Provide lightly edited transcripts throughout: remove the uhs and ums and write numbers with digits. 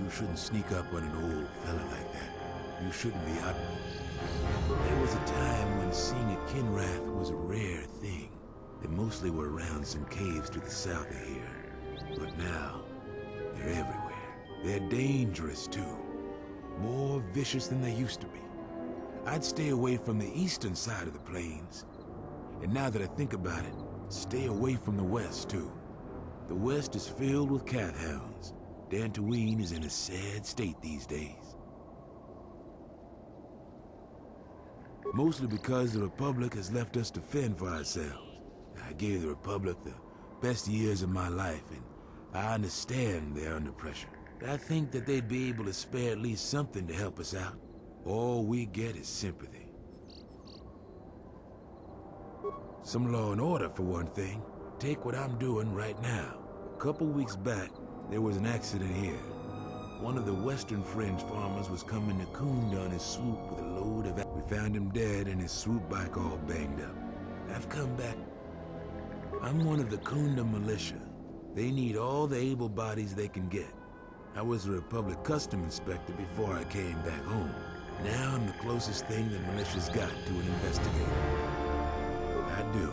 You shouldn't sneak up on an old fella like that. You shouldn't be out. There was a time when seeing a Kinrath was a rare thing. They mostly were around some caves to the south of here. But now, they're everywhere. They're dangerous too. More vicious than they used to be. I'd stay away from the eastern side of the plains. And now that I think about it, stay away from the west too. The west is filled with cat hounds. Dantooine is in a sad state these days. Mostly because the Republic has left us to fend for ourselves. I gave the Republic the best years of my life, and I understand they're under pressure. I think that they'd be able to spare at least something to help us out. All we get is sympathy. Some law and order, for one thing. Take what I'm doing right now. A couple weeks back, there was an accident here. One of the Western Fringe farmers was coming to Kunda on his swoop with a load of... We found him dead and his swoop bike all banged up. I've come back. I'm one of the Kunda militia. They need all the able bodies they can get. I was a Republic custom inspector before I came back home. Now I'm the closest thing the militia's got to an investigator. I do.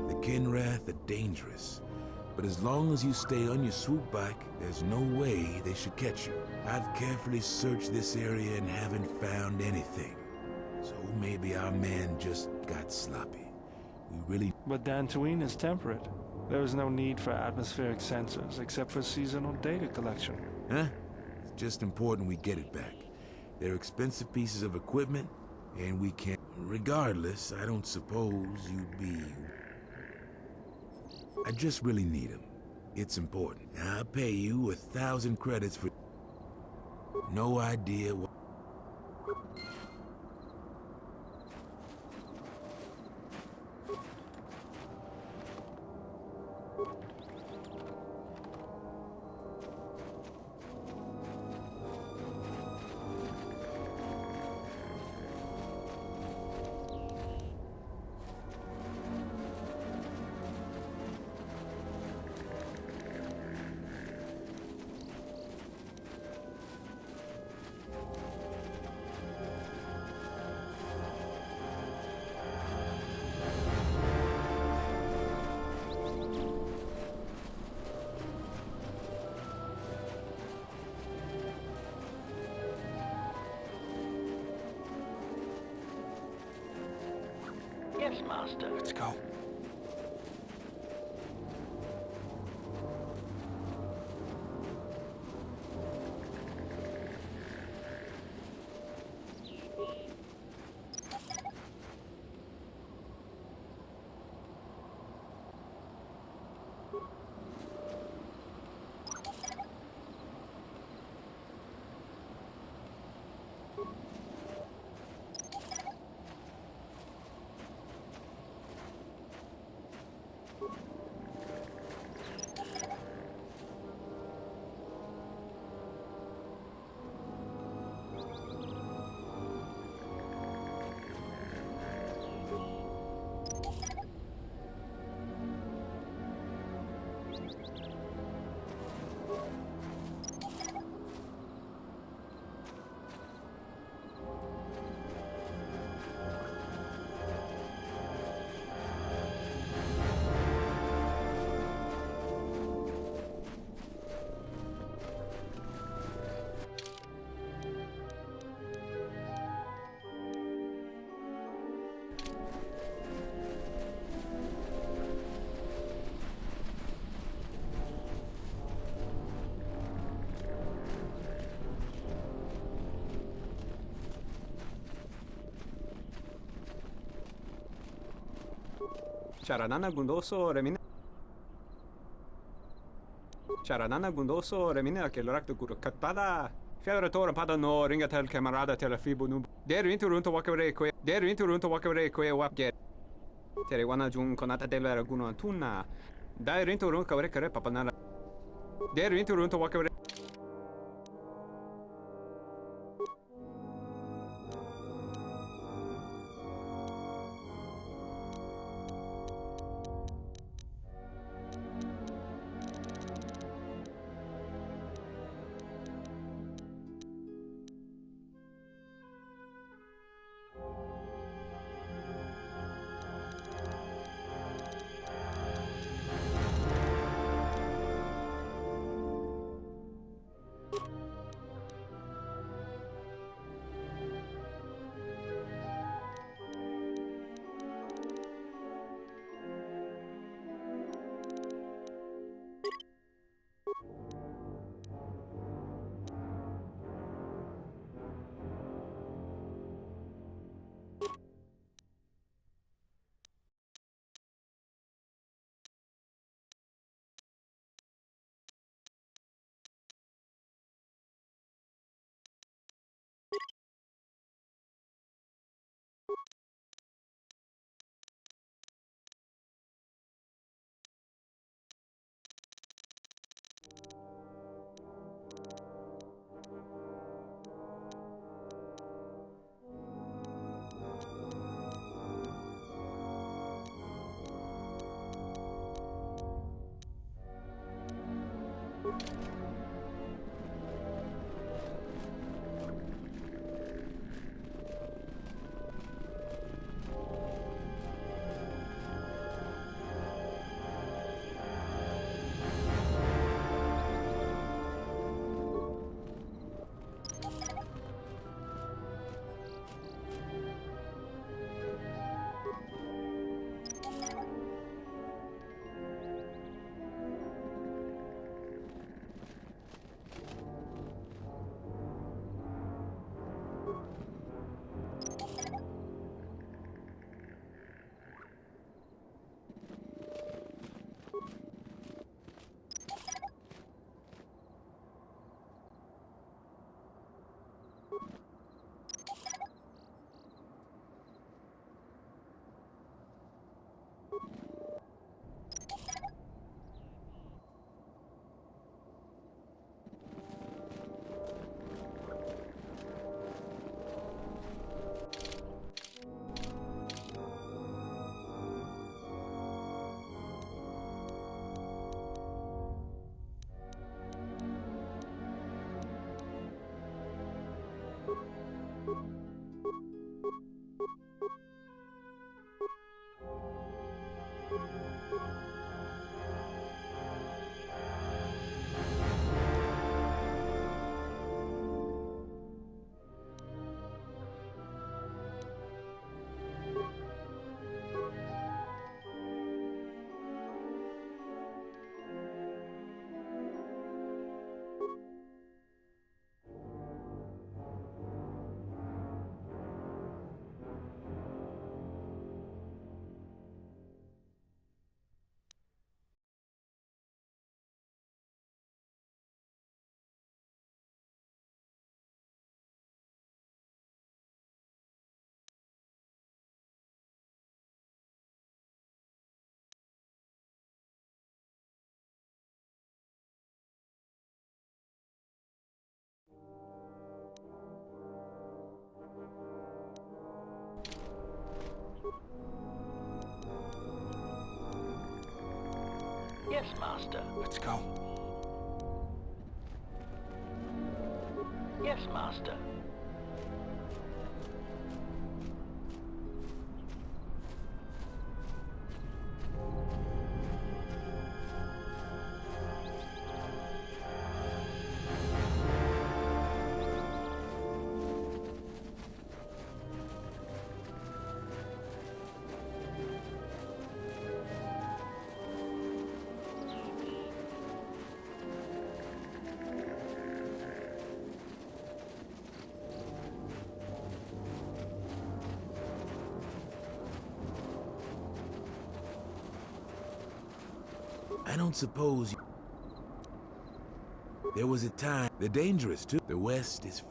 The Kinrath are dangerous. But as long as you stay on your swoop bike, there's no way they should catch you. I've carefully searched this area and haven't found anything. So maybe our man just got sloppy. We really... But Dantooine is temperate. There is no need for atmospheric sensors except for seasonal data collection. Huh? It's just important we get it back. They're expensive pieces of equipment, and we can't... Regardless, I don't suppose you'd be... I just really need them. It's important. I'll pay you 1,000 credits for... No idea what... Yes, Master. Let's go. Charanana gundoso remine. Charanana gundoso remine che l'orakto guru katpada. Fjädra tåren padda no ringa till kamerada till fibo nu. Der inte runt och walkaway kwe. Der inte runt och walkaway kwe wapge. Tere wana jun konata della guno antuna. Där inte runt kawre kare papanara. Der inte runt och walkaway. Yes, Master. Let's go. Yes, Master. I don't suppose you... There was a time... They're dangerous, too. The West is...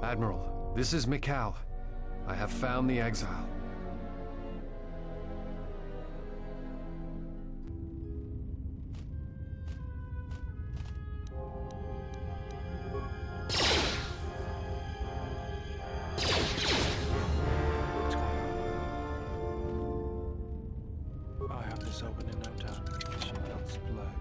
Admiral, this is Mikal. I have found the exile. I have this open in no time. Child's play.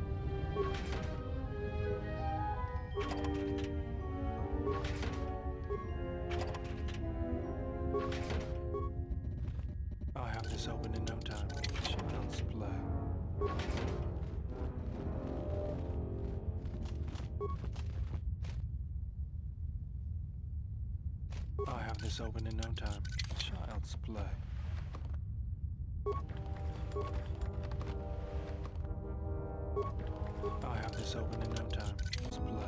I have this open in no time. Child's play. I have this open in no time. Child's play. I have this open in no time. Let's play.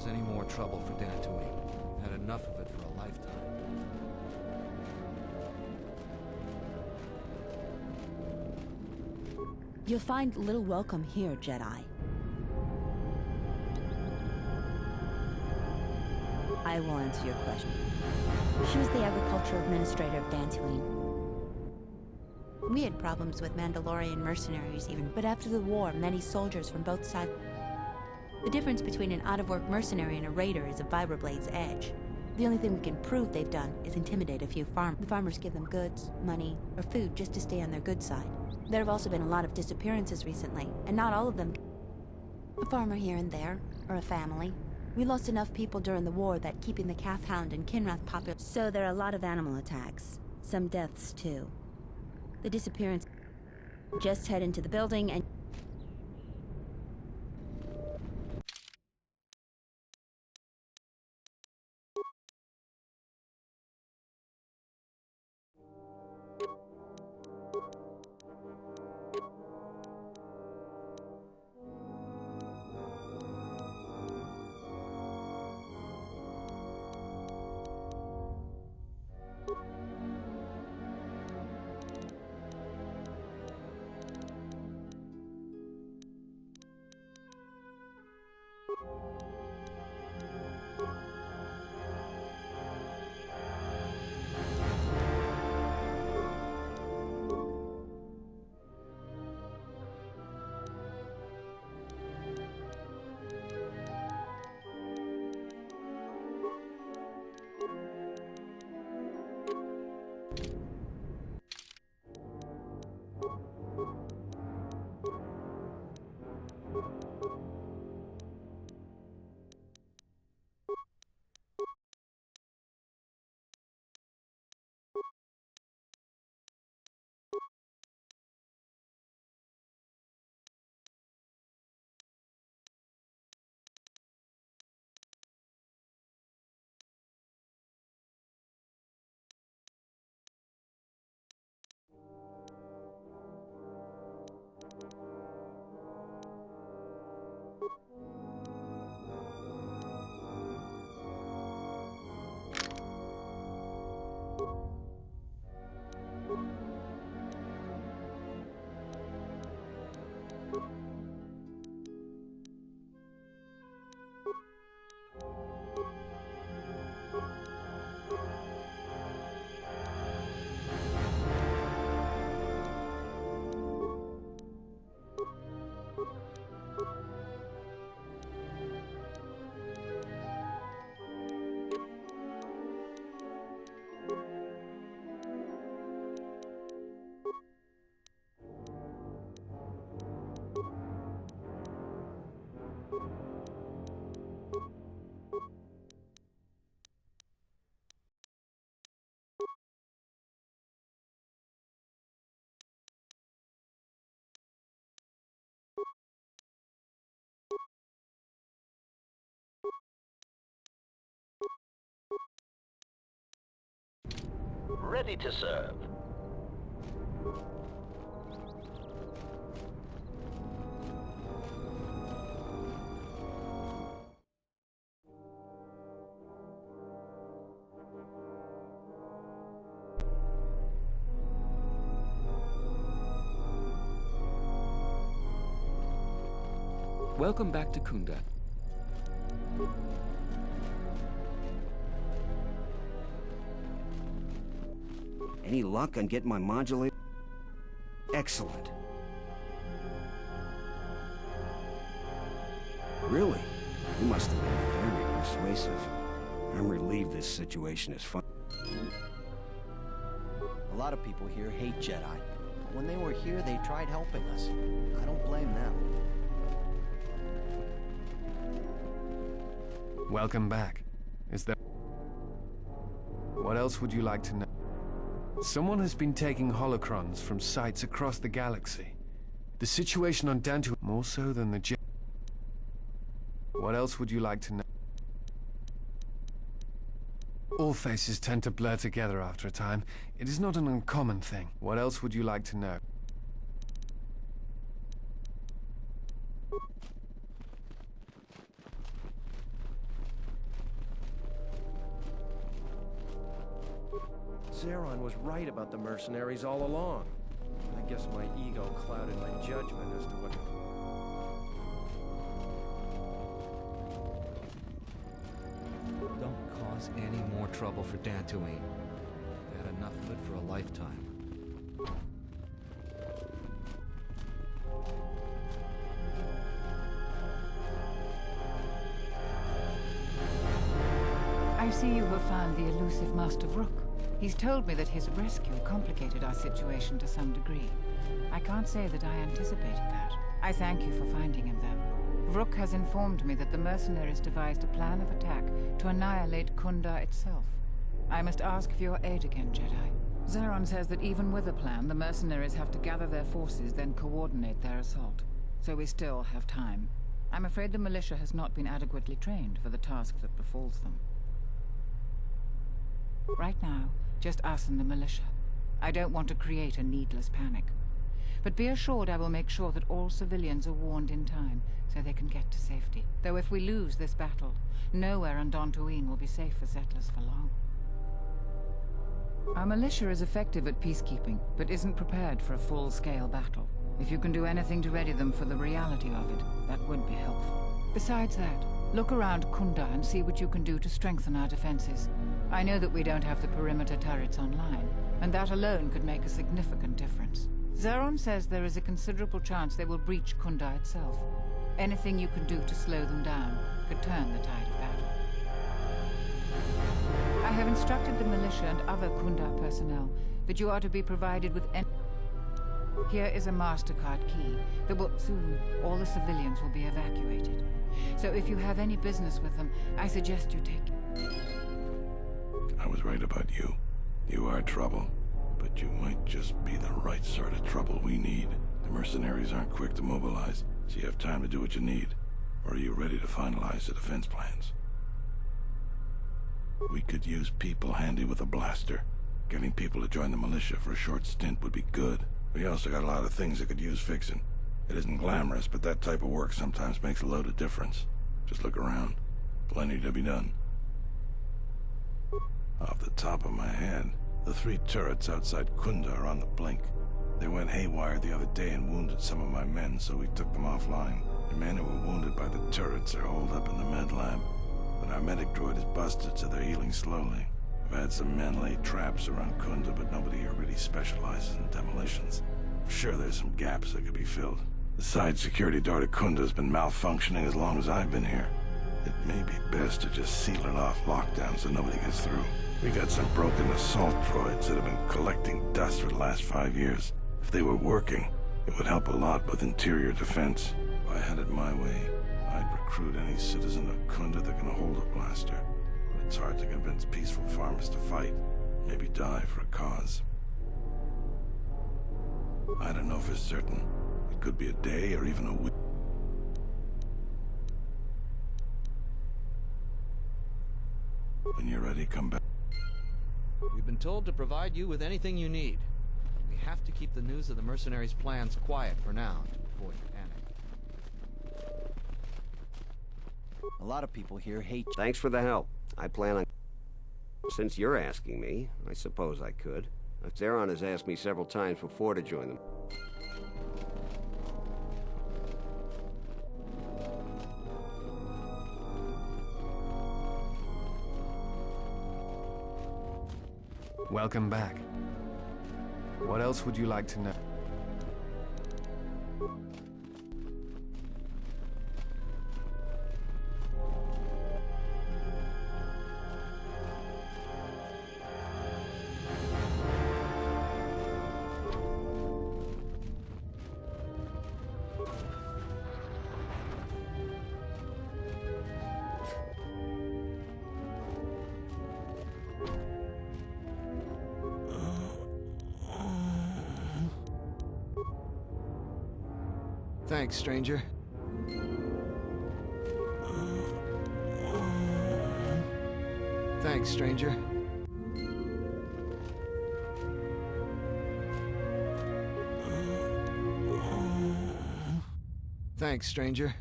cause any more trouble for Dantooine. We've had enough of it for a lifetime. You'll find little welcome here, Jedi. I will answer your question. She was the agriculture administrator of Dantooine. We had problems with Mandalorian mercenaries even, but after the war, many soldiers from both sides... The difference between an out-of-work mercenary and a raider is a vibroblade's edge. The only thing we can prove they've done is intimidate a few farmers. The farmers give them goods, money, or food just to stay on their good side. There have also been a lot of disappearances recently, and not all of them... A farmer here and there, or a family. We lost enough people during the war that keeping the calf hound and Kinrath popular... So there are a lot of animal attacks. Some deaths, too. The disappearance... Just head into the building and... Ready to serve. Welcome back to Kunda. Any luck on getting my modulator? Excellent. Really? You must have been very persuasive. I'm relieved this situation is fun. A lot of people here hate Jedi. But when they were here, they tried helping us. I don't blame them. Welcome back. Is there... What else would you like to know? Someone has been taking holocrons from sites across the galaxy. The situation on Dantooine, more so than the Jedi. What else would you like to know? All faces tend to blur together after a time. It is not an uncommon thing. What else would you like to know? Zeron was right about the mercenaries all along. I guess my ego clouded my judgment as to what... Don't cause any more trouble for Dantooine. I've had enough of it for a lifetime. I see you have found the elusive Master Rook. He's told me that his rescue complicated our situation to some degree. I can't say that I anticipated that. I thank you for finding him, though. Rook has informed me that the mercenaries devised a plan of attack to annihilate Kunda itself. I must ask for your aid again, Jedi. Zeron says that even with a plan, the mercenaries have to gather their forces, then coordinate their assault. So we still have time. I'm afraid the militia has not been adequately trained for the task that befalls them. Right now, just us and the militia. I don't want to create a needless panic. But be assured I will make sure that all civilians are warned in time, so they can get to safety. Though if we lose this battle, nowhere on Dantooine will be safe for settlers for long. Our militia is effective at peacekeeping, but isn't prepared for a full-scale battle. If you can do anything to ready them for the reality of it, that would be helpful. Besides that, look around Kunda and see what you can do to strengthen our defenses. I know that we don't have the perimeter turrets online, and that alone could make a significant difference. Zeron says there is a considerable chance they will breach Kunda itself. Anything you can do to slow them down could turn the tide of battle. I have instructed the militia and other Kunda personnel that you are to be provided with Here is a MasterCard key that will... Soon, all the civilians will be evacuated. So if you have any business with them, I suggest you take... I was right about you. You are trouble. But you might just be the right sort of trouble we need. The mercenaries aren't quick to mobilize, so you have time to do what you need. Or are you ready to finalize the defense plans? We could use people handy with a blaster. Getting people to join the militia for a short stint would be good. We also got a lot of things that could use fixing. It isn't glamorous, but that type of work sometimes makes a load of difference. Just look around. Plenty to be done. Off the top of my head, the 3 turrets outside Kunda are on the blink. They went haywire the other day and wounded some of my men, so we took them offline. The men who were wounded by the turrets are holed up in the med lab. But our medic droid is busted, so they're healing slowly. I've had some men lay traps around Kunda, but nobody here really specializes in demolitions. I'm sure there's some gaps that could be filled. The side security door to Kunda has been malfunctioning as long as I've been here. It may be best to just seal it off lockdown so nobody gets through. We got some broken assault droids that have been collecting dust for the last 5 years. If they were working, it would help a lot with interior defense. If I had it my way, I'd recruit any citizen of Kunda that can hold a blaster. But it's hard to convince peaceful farmers to fight, maybe die for a cause. I don't know for certain. It could be a day or even a week. When you're ready, come back. We've been told to provide you with anything you need. We have to keep the news of the mercenaries' plans quiet for now to avoid panic. A lot of people here hate... Thanks for the help. I plan on... Since you're asking me, I suppose I could. Zeron has asked me several times before to join them. Welcome back. What else would you like to know? Thanks, stranger. Thanks, stranger. Thanks, stranger.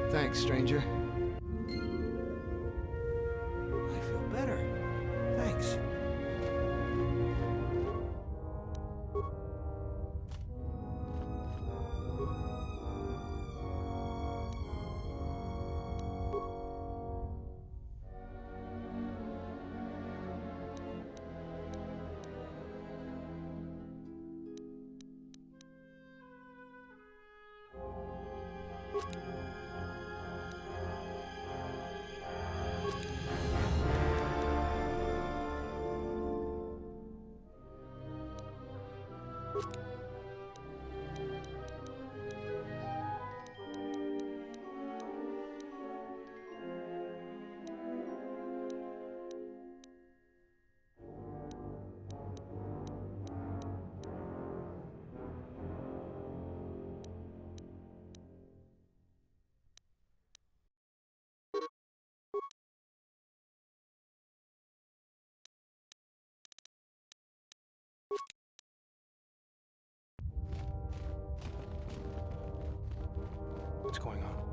Thanks, stranger. What's going on?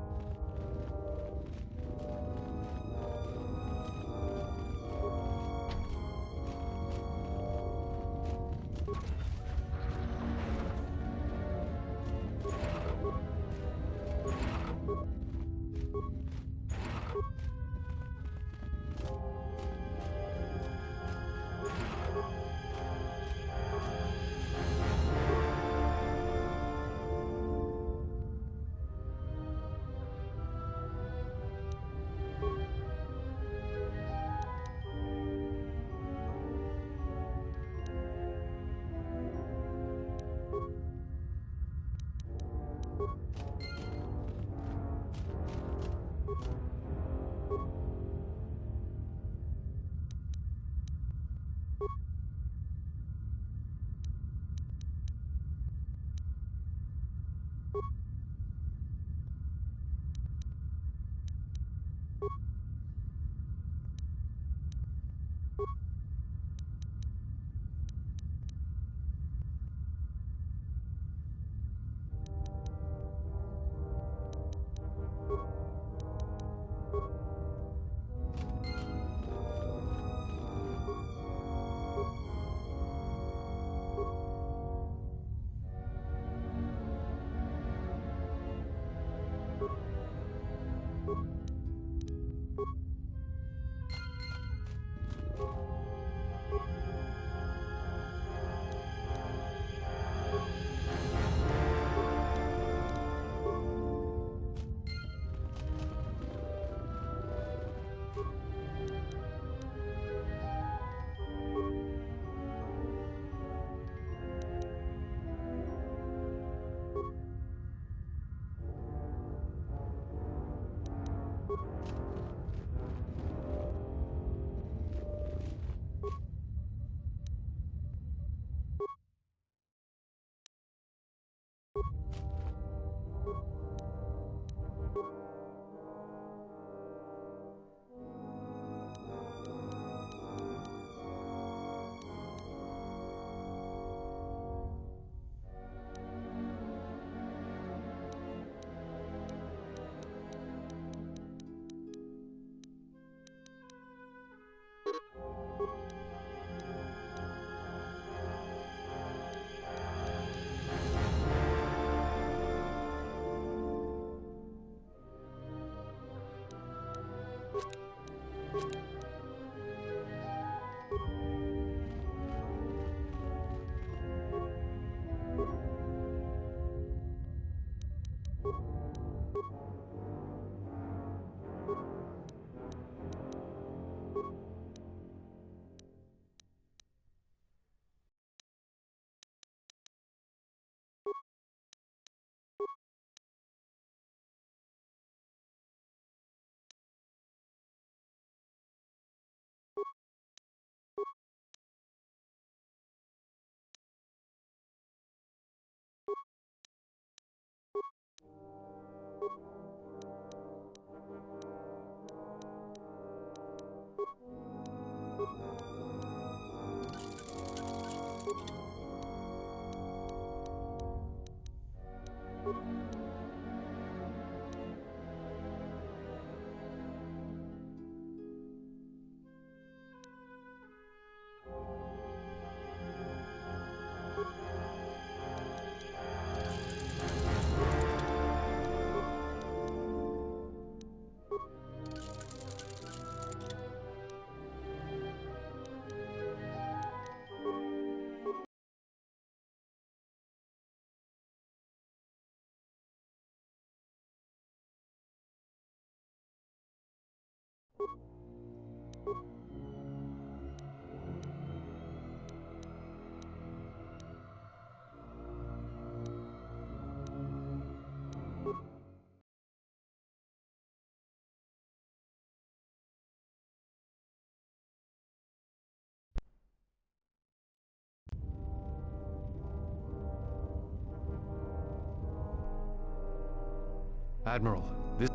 Admiral, this...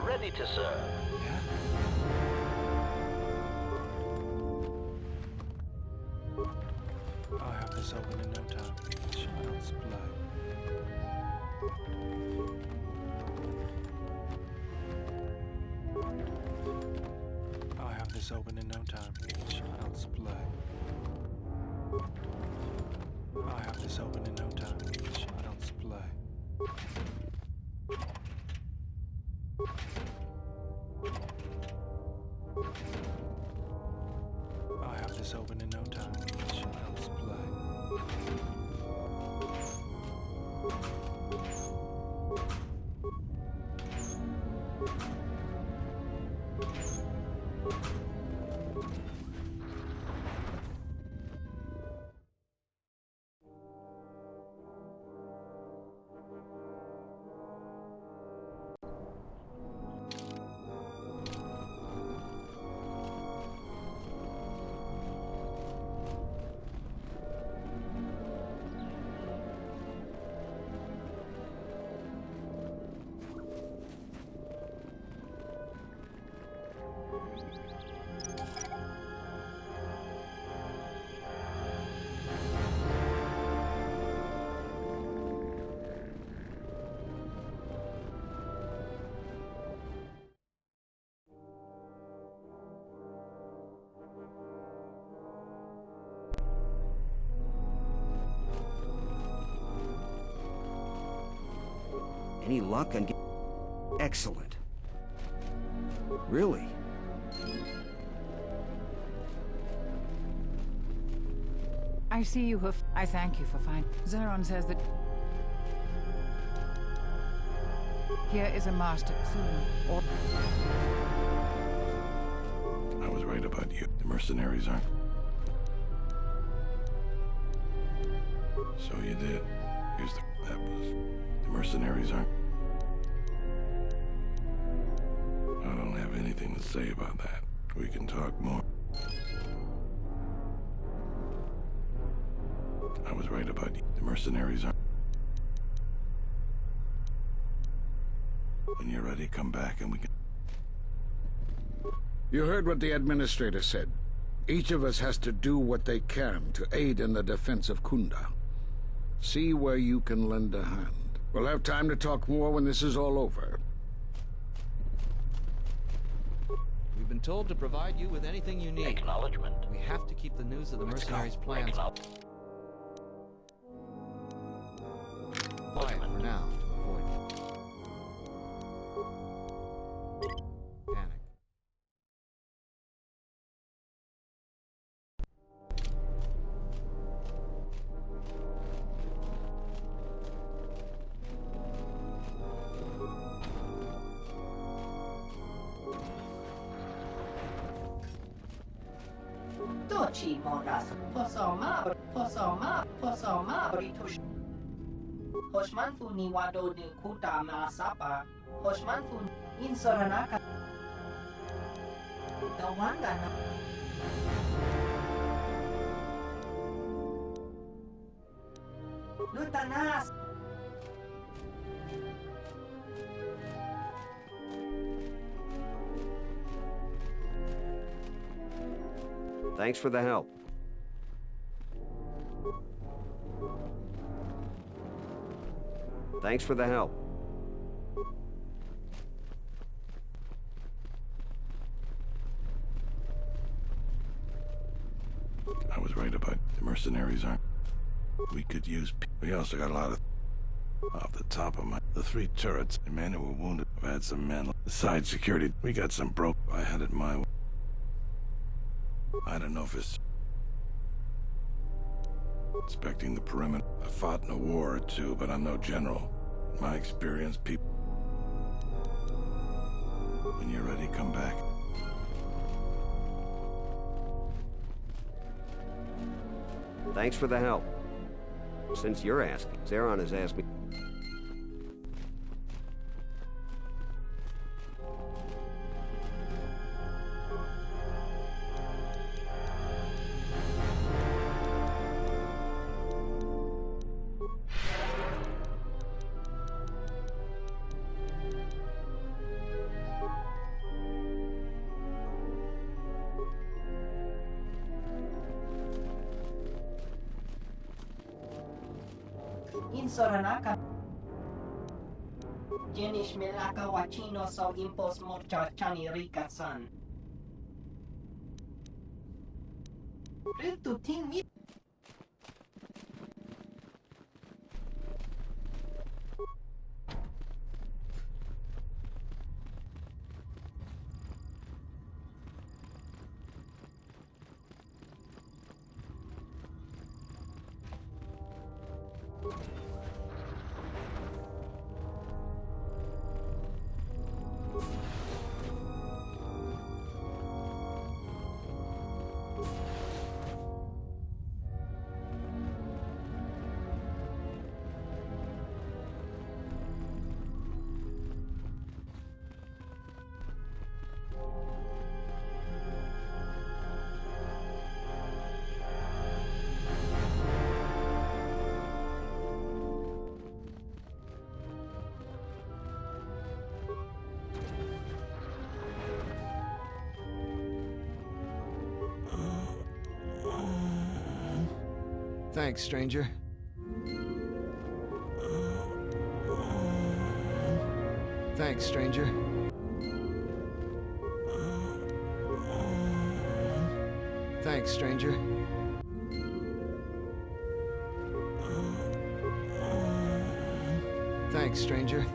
Ready to serve. I'll have this open in no time. Child's play. I'll have this open in no time. Child's play. I'll have this open in no time. Child's play. I'll have this open in no time. Child's play. Any luck on... Excellent. Really? I see you have... I thank you for finding... Zeron says that... Here is a master soon, or... I was right about you. The mercenaries aren't... So you did. Here's the... That was... The mercenaries aren't... I don't have anything to say about that. We can talk more. I was right about you. The mercenaries aren't... When you're ready, come back and we can... You heard what the administrator said. Each of us has to do what they can to aid in the defense of Kunda. See where you can lend a hand. We'll have time to talk more when this is all over. We've been told to provide you with anything you need. Acknowledgement. We have to keep the news of the mercenaries' plans quiet for now to avoid panic. Doci monas, posoma britush. Hoshman funi wado de kuta masapa. Hoshman fun in soranaka. Tawanga na. Lutanas. Thanks for the help. Thanks for the help. I was right about the mercenaries aren't... We could use... We also got a lot of... Off the top of my... The 3 turrets. The men who were wounded. I've had some men... The side security. We got some broke. I had it my way. I don't know if it's... Inspecting the perimeter. I fought in a war or two, but I'm no general. In my experience, people... When you're ready, come back. Thanks for the help. Since you're asking, Zeron has asked me... Insoranaka Jenish Melaka Wachino so impos morcha chani rika-san. Ritu tin mi Thanks, stranger. Thanks, stranger. Thanks, stranger. Thanks, stranger.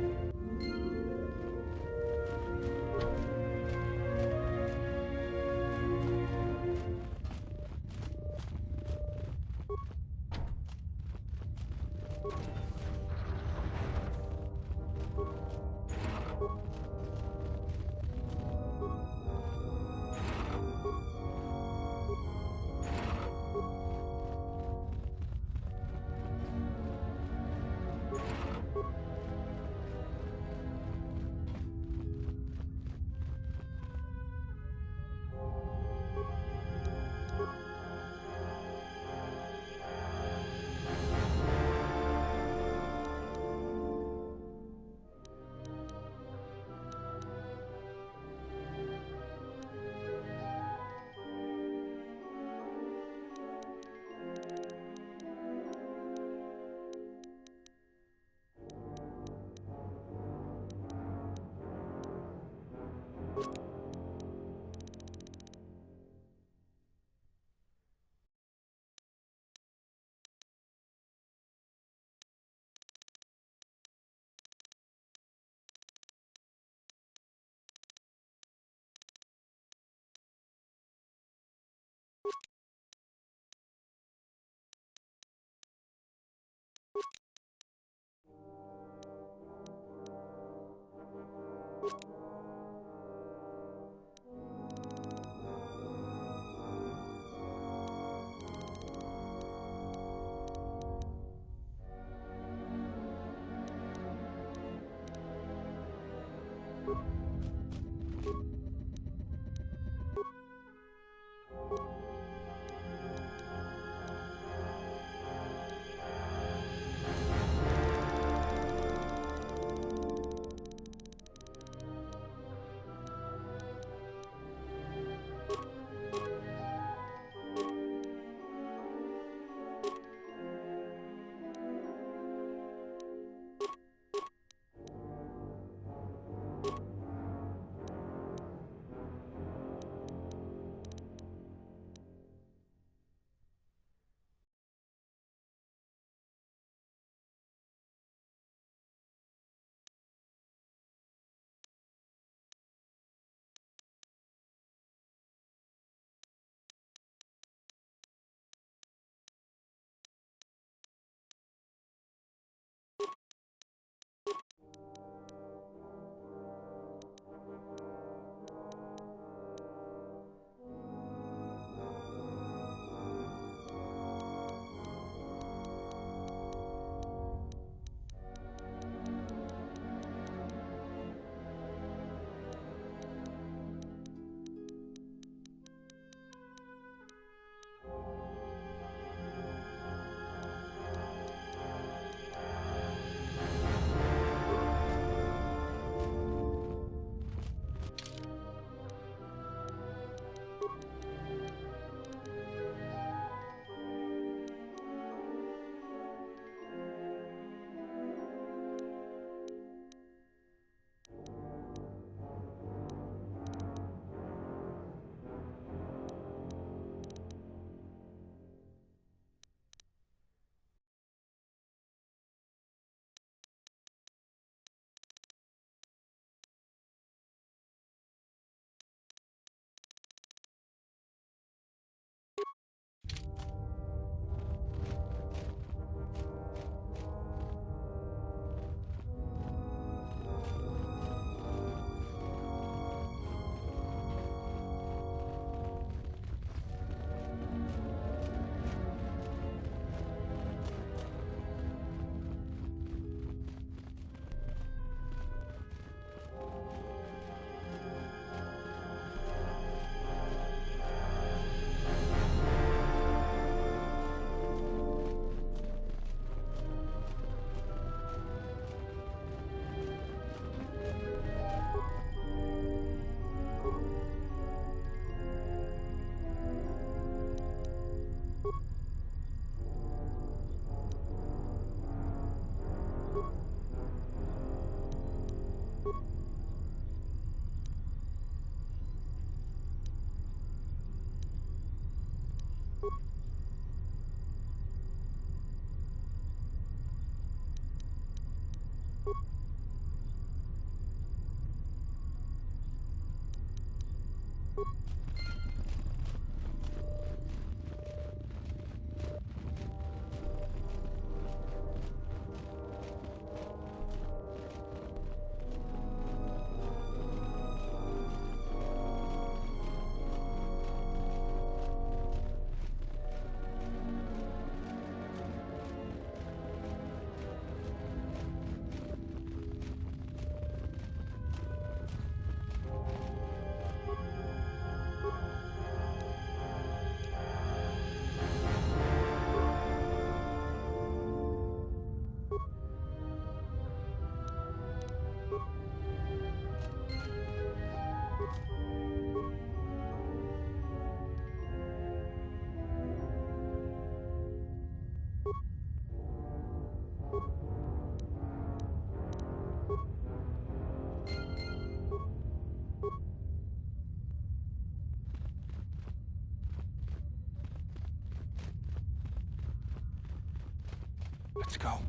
Let's go.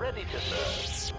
Ready to serve.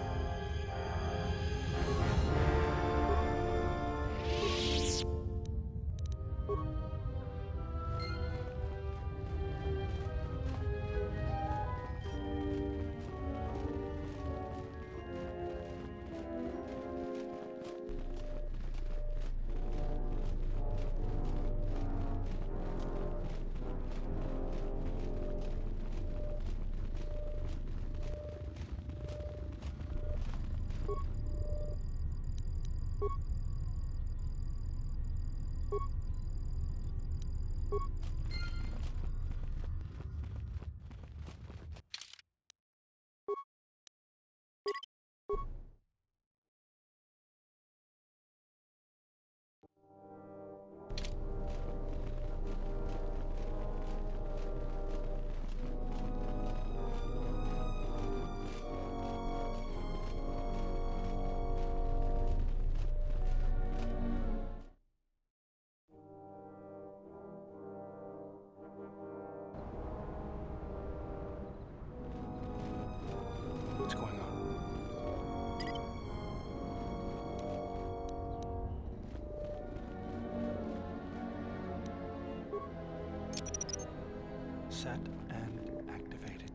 What's going on? Set and activated.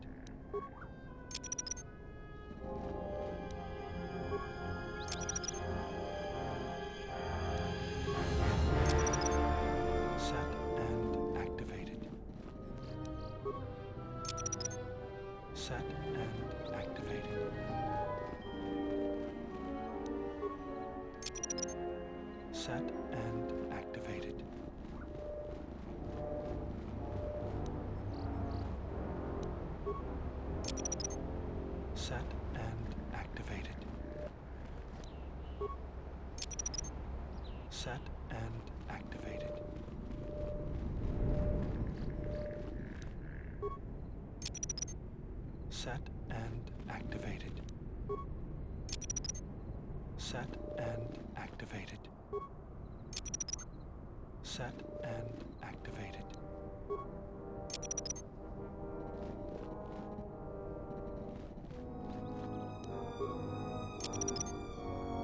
Set and activated. Set and activated. Set and activated. Set and activated. Set and activated. Set and activated. Set and activated. Set and activated.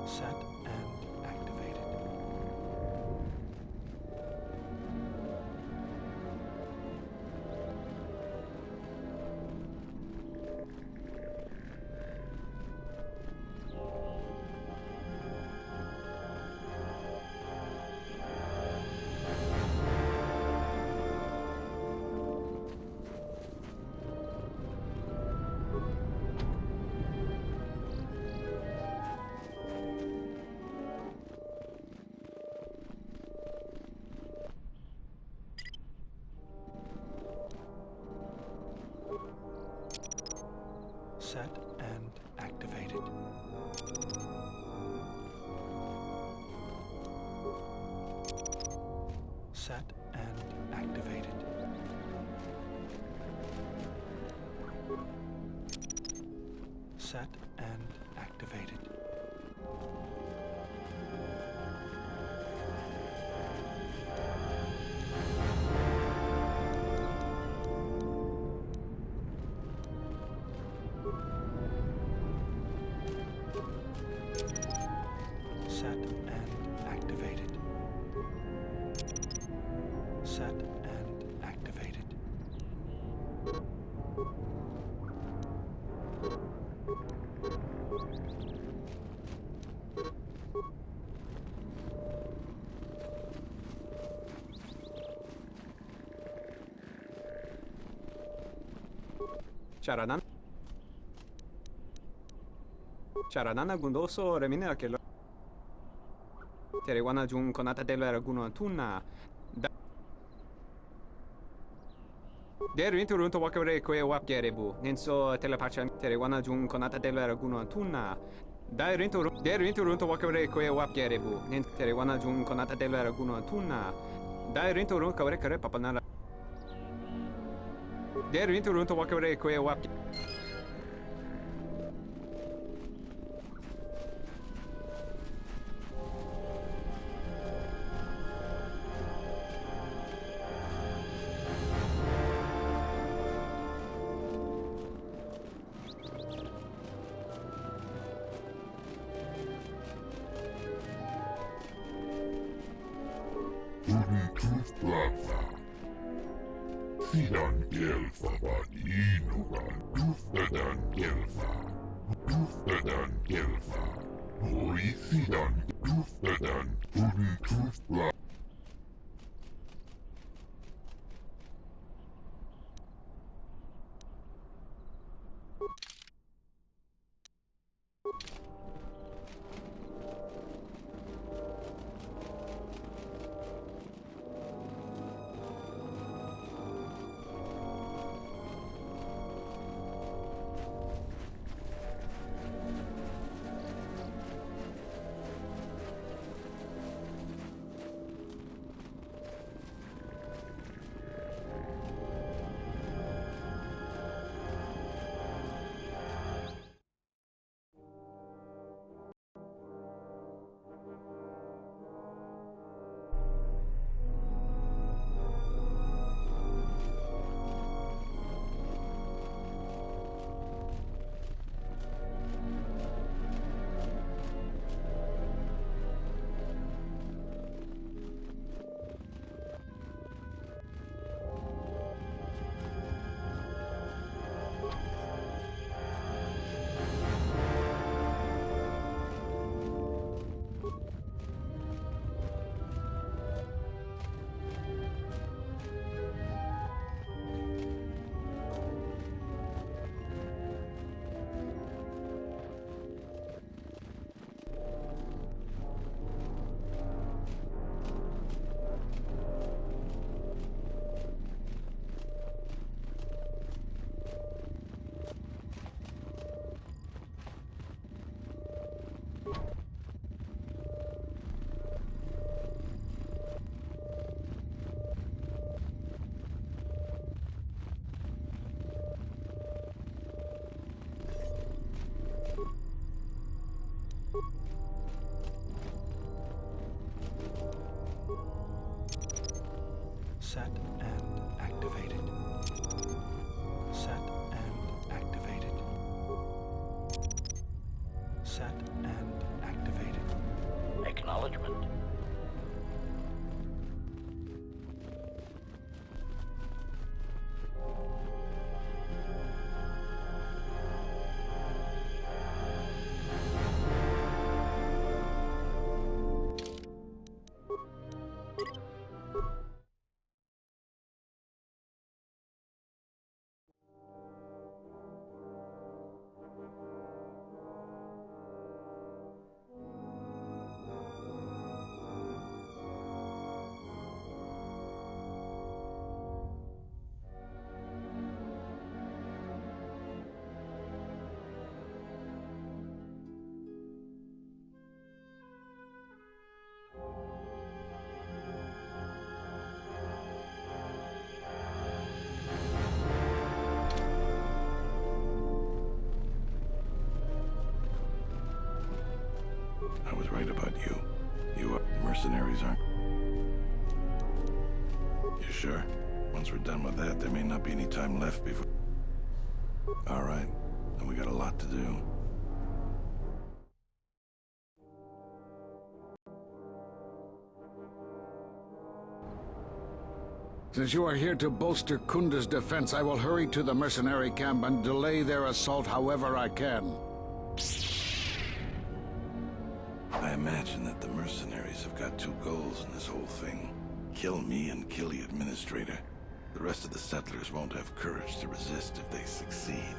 Set and activated. Set and activated. Set and activated. Set and activated. Set and activated. Set and activated. Charanana gundoso remine aquel. Terewana jun konata della raguno tuna. Der inturunto wakare kwe wap gerebu. Nenso telepacha terewana jun konata della raguno tuna. Der inturunto wakare kwe wap gerebu. Nen terewana jun konata della raguno tuna. Der inturunto kawre kare papanara. Der inturunto wakare kwe wap. Sidan gelfa vad inugan, duftadan gelfa, duftadan gelfa. Oi sidan duftadan, tufla. acknowledgement. I was right about you. You mercenaries aren't... You sure? Once we're done with that, there may not be any time left before... All right. Then we got a lot to do. Since you are here to bolster Kunda's defense, I will hurry to the mercenary camp and delay their assault however I can. I imagine that the mercenaries have got two goals in this whole thing. Kill me and kill the administrator. The rest of the settlers won't have courage to resist if they succeed.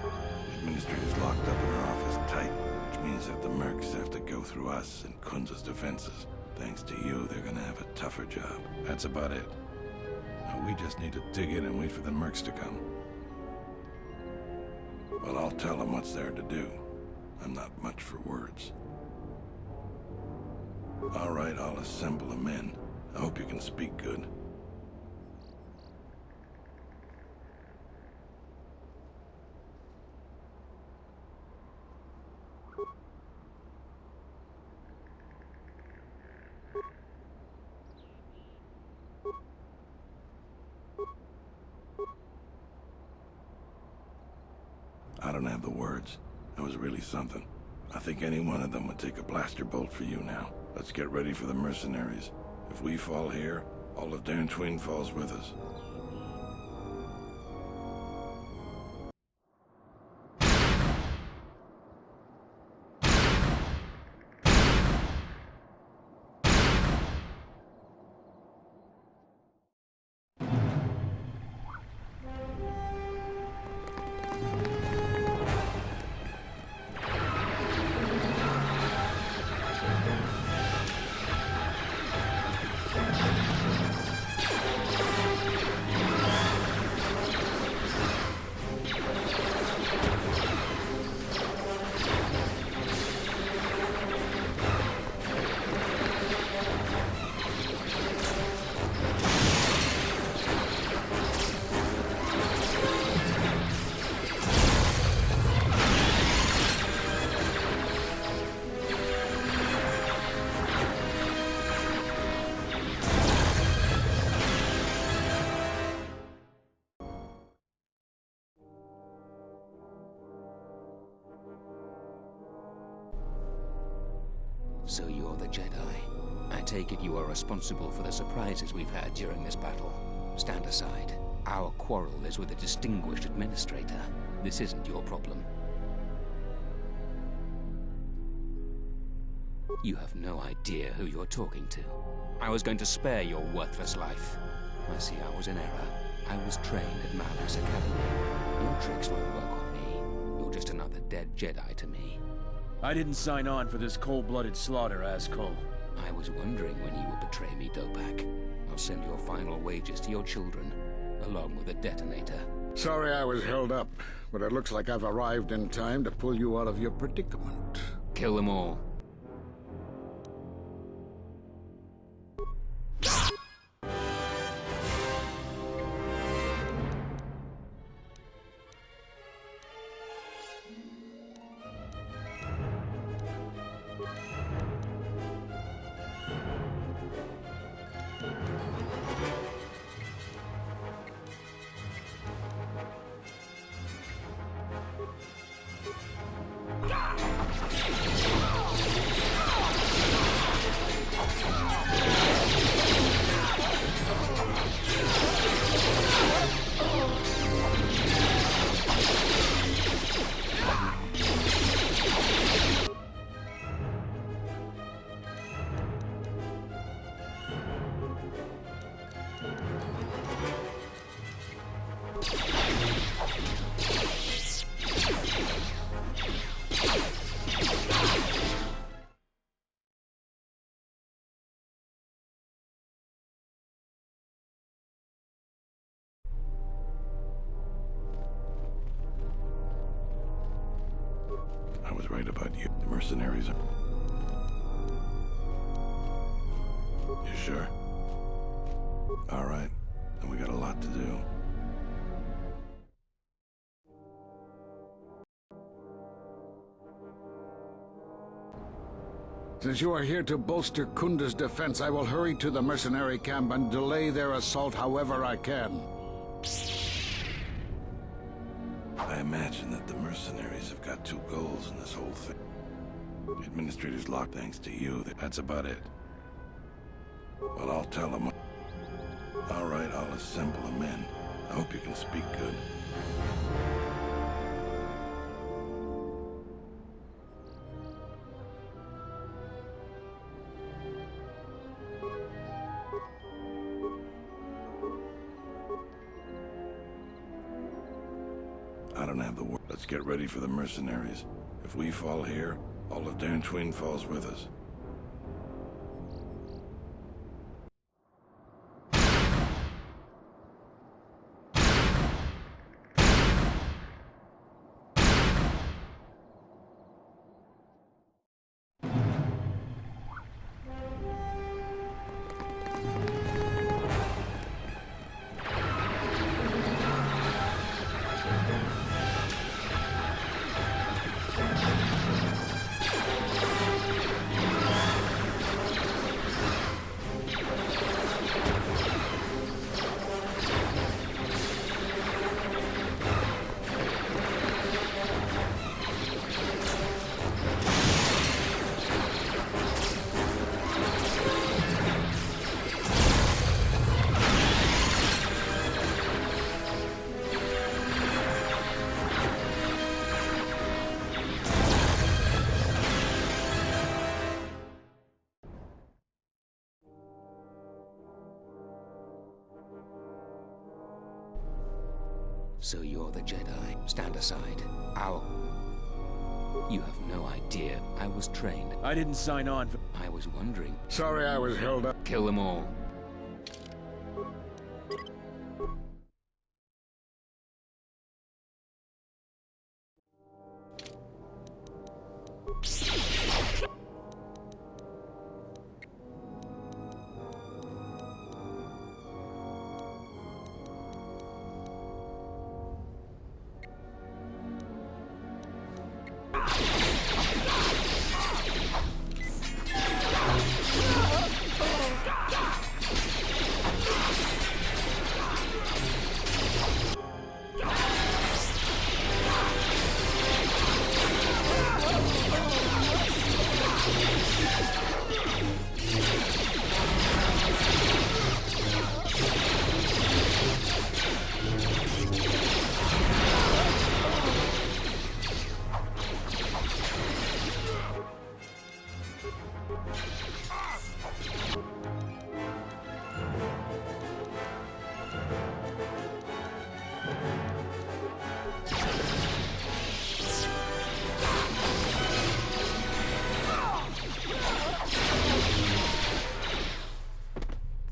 The administrator's locked up in her office tight, which means that the mercs have to go through us and Kunda's defenses. Thanks to you, they're gonna have a tougher job. That's about it. Now, we just need to dig in and wait for the mercs to come. Well, I'll tell them what's there to do. I'm not much for words. All right, I'll assemble the men. I hope you can speak good. I don't have the words. That was really something. I think any one of them would take a blaster bolt for you now. Let's get ready for the mercenaries. If we fall here, all of Dantooine falls with us. So you're the Jedi. I take it you are responsible for the surprises we've had during this battle. Stand aside. Our quarrel is with a distinguished administrator. This isn't your problem. You have no idea who you're talking to. I was going to spare your worthless life. I see I was in error. I was trained at Malus Academy. Your tricks won't work on me. You're just another dead Jedi to me. I didn't sign on for this cold-blooded slaughter, Ascol. I was wondering when you would betray me, Dopak. I'll send your final wages to your children, along with a detonator. Sorry I was held up, but it looks like I've arrived in time to pull you out of your predicament. Kill them all. He's right about you. The mercenaries are... You sure? All right. Then we got a lot to do. Since you are here to bolster Kunda's defense, I will hurry to the mercenary camp and delay their assault however I can. I imagine that the mercenaries have got two goals in this whole thing. The administrator's locked thanks to you. That's about it. Well, I'll tell them. All right, I'll assemble them in. I hope you can speak good. I don't have the word. Let's get ready for the mercenaries. If we fall here, all of Dantooine falls with us. So you're the Jedi. Stand aside. You have no idea. I was trained. I didn't sign on for... I was wondering. Sorry I was held up. Kill them all.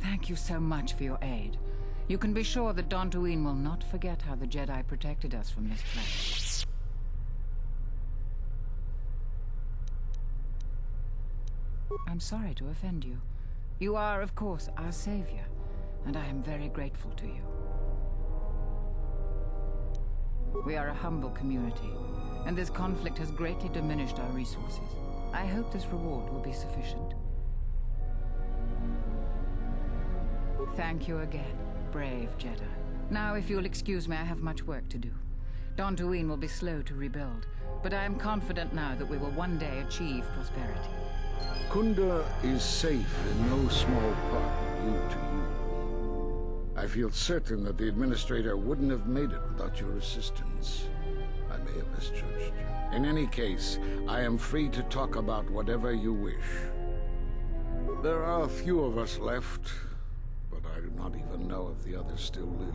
Thank you so much for your aid. You can be sure that Dantooine will not forget how the Jedi protected us from this threat. I'm sorry to offend you. You are, of course, our savior, and I am very grateful to you. We are a humble community, and this conflict has greatly diminished our resources. I hope this reward will be sufficient. Thank you again, brave Jedi. Now, if you'll excuse me, I have much work to do. Dantooine will be slow to rebuild, but I am confident now that we will one day achieve prosperity. Kunda is safe in no small part due to you. I feel certain that the Administrator wouldn't have made it without your assistance. I may have misjudged you. In any case, I am free to talk about whatever you wish. There are a few of us left, but I do not even know if the others still live.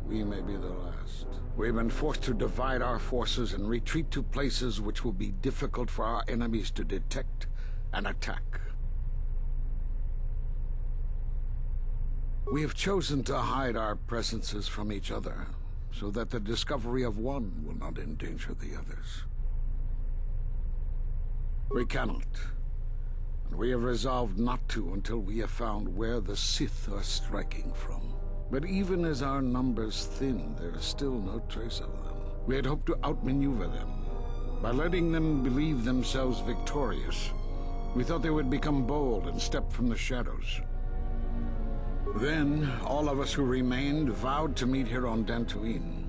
We may be the last. We've been forced to divide our forces and retreat to places which will be difficult for our enemies to detect and attack. We have chosen to hide our presences from each other, so that the discovery of one will not endanger the others. We cannot. And we have resolved not to until we have found where the Sith are striking from. But even as our numbers thin, there is still no trace of them. We had hoped to outmaneuver them. By letting them believe themselves victorious, we thought they would become bold and step from the shadows. Then, all of us who remained vowed to meet here on Dantooine.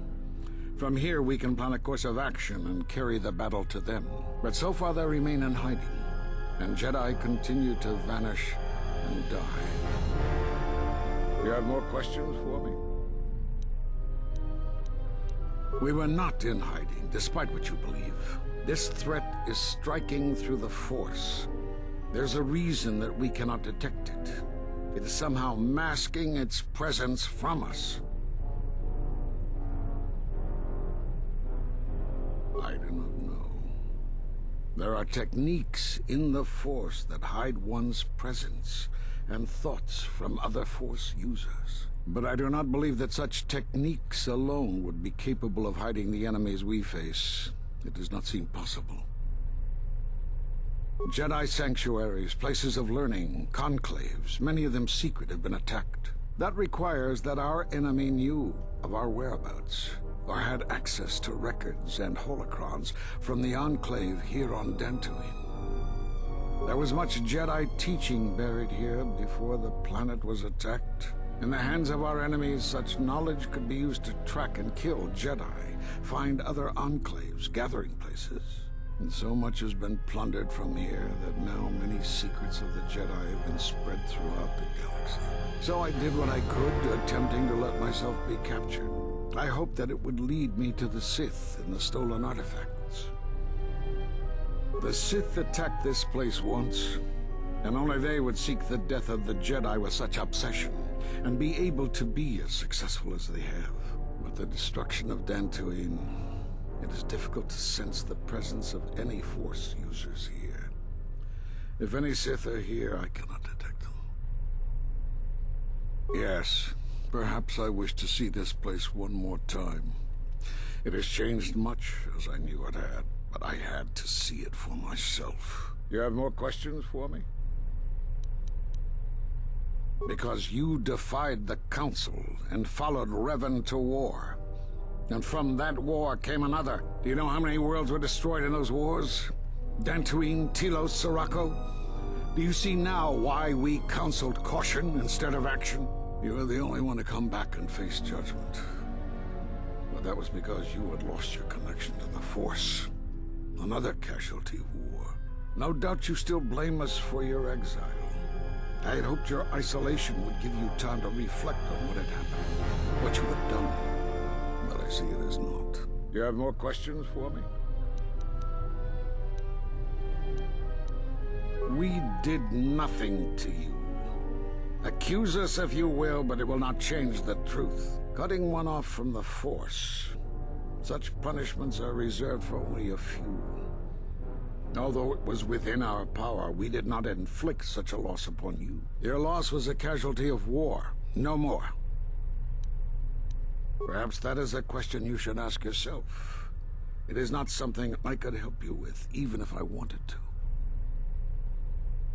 From here, we can plan a course of action and carry the battle to them. But so far, they remain in hiding, and Jedi continue to vanish and die. You have more questions for me? We were not in hiding, despite what you believe. This threat is striking through the Force. There's a reason that we cannot detect it. It is somehow masking its presence from us. I do not know. There are techniques in the Force that hide one's presence and thoughts from other Force users. But I do not believe that such techniques alone would be capable of hiding the enemies we face. It does not seem possible. Jedi sanctuaries, places of learning, conclaves, many of them secret, have been attacked. That requires that our enemy knew of our whereabouts, or had access to records and holocrons from the Enclave here on Dantooine. There was much Jedi teaching buried here before the planet was attacked. In the hands of our enemies, such knowledge could be used to track and kill Jedi, find other enclaves, gathering places. And so much has been plundered from here that now many secrets of the Jedi have been spread throughout the galaxy. So I did what I could, attempting to let myself be captured. I hoped that it would lead me to the Sith and the stolen artifacts. The Sith attacked this place once, and only they would seek the death of the Jedi with such obsession, and be able to be as successful as they have. With the destruction of Dantooine, it is difficult to sense the presence of any Force users here. If any Sith are here, I cannot detect them. Yes, perhaps I wish to see this place one more time. It has changed much, as I knew it had, but I had to see it for myself. You have more questions for me? Because you defied the Council and followed Revan to war. And from that war came another. Do you know how many worlds were destroyed in those wars? Dantooine, Telos, Sirocco? Do you see now why we counseled caution instead of action? You were the only one to come back and face judgment. But that was because you had lost your connection to the Force. Another casualty of war. No doubt you still blame us for your exile. I had hoped your isolation would give you time to reflect on what had happened, what you had done. But I see it as not. You have more questions for me? We did nothing to you. Accuse us if you will, but it will not change the truth. Cutting one off from the Force. Such punishments are reserved for only a few. Although it was within our power, we did not inflict such a loss upon you. Your loss was a casualty of war, no more. Perhaps that is a question you should ask yourself. It is not something I could help you with, even if I wanted to.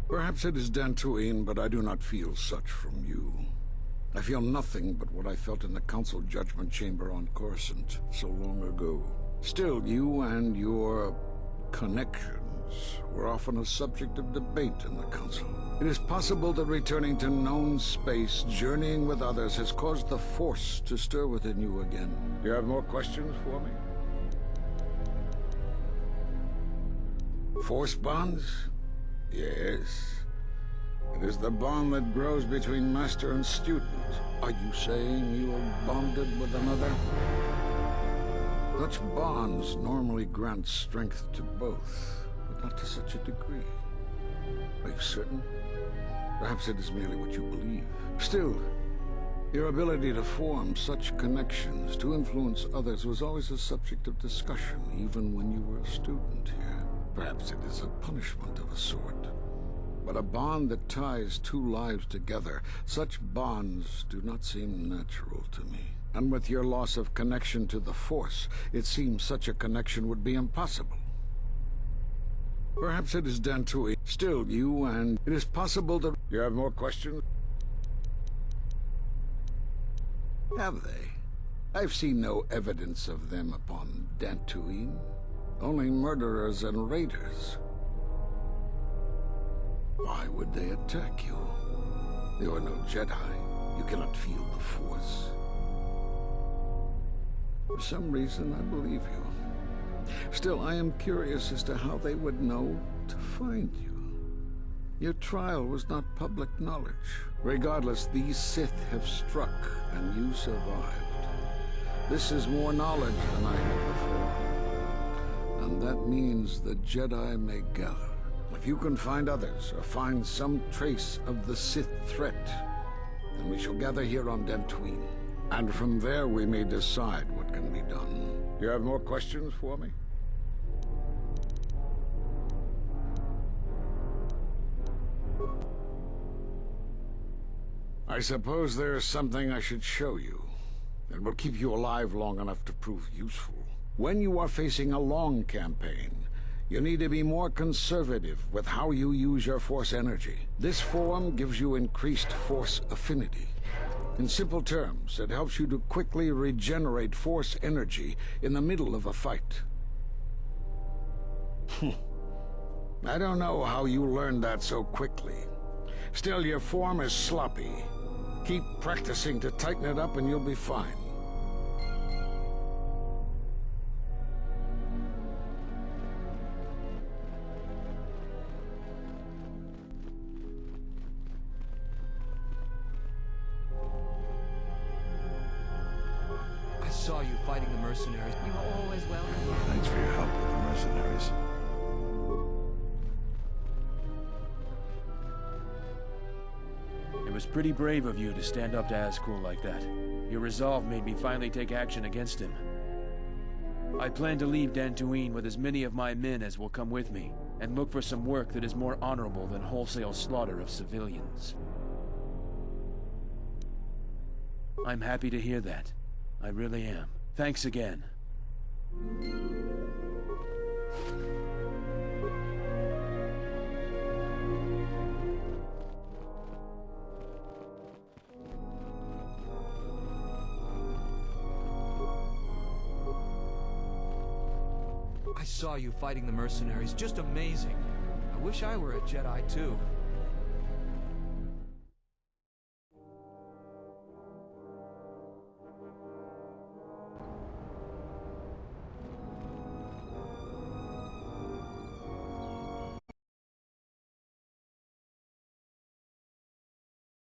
Perhaps it is Dantooine, but I do not feel such from you. I feel nothing but what I felt in the Council Judgment Chamber on Coruscant so long ago. Still, you and your connections were often a subject of debate in the Council. It is possible that returning to known space, journeying with others, has caused the Force to stir within you again. You have more questions for me? Force bonds? Yes. It is the bond that grows between master and student. Are you saying you are bonded with another? Such bonds normally grant strength to both, but not to such a degree. Are you certain? Perhaps it is merely what you believe. Still, your ability to form such connections, to influence others, was always a subject of discussion, even when you were a student here. Perhaps it is a punishment of a sort. But a bond that ties two lives together, such bonds do not seem natural to me. And with your loss of connection to the Force, it seems such a connection would be impossible. Perhaps it is Dantooine. Still, you and it is possible that... You have more questions? Have they? I've seen no evidence of them upon Dantooine. Only murderers and raiders. Why would they attack you? You are no Jedi. You cannot feel the Force. For some reason, I believe you. Still, I am curious as to how they would know to find you. Your trial was not public knowledge. Regardless, these Sith have struck, and you survived. This is more knowledge than I had before. And that means the Jedi may gather. If you can find others, or find some trace of the Sith threat, then we shall gather here on Dantooine. And from there we may decide what can be done. You have more questions for me? I suppose there's something I should show you. It will keep you alive long enough to prove useful. When you are facing a long campaign, you need to be more conservative with how you use your Force energy. This form gives you increased Force affinity. In simple terms, it helps you to quickly regenerate Force energy in the middle of a fight. I don't know how you learned that so quickly. Still, your form is sloppy. Keep practicing to tighten it up and you'll be fine. I saw you fighting the mercenaries. You are always welcome. Thanks for your help with the mercenaries. It was pretty brave of you to stand up to Azkul like that. Your resolve made me finally take action against him. I plan to leave Dantooine with as many of my men as will come with me, and look for some work that is more honorable than wholesale slaughter of civilians. I'm happy to hear that. I really am. Thanks again. I saw you fighting the mercenaries. Just amazing. I wish I were a Jedi too.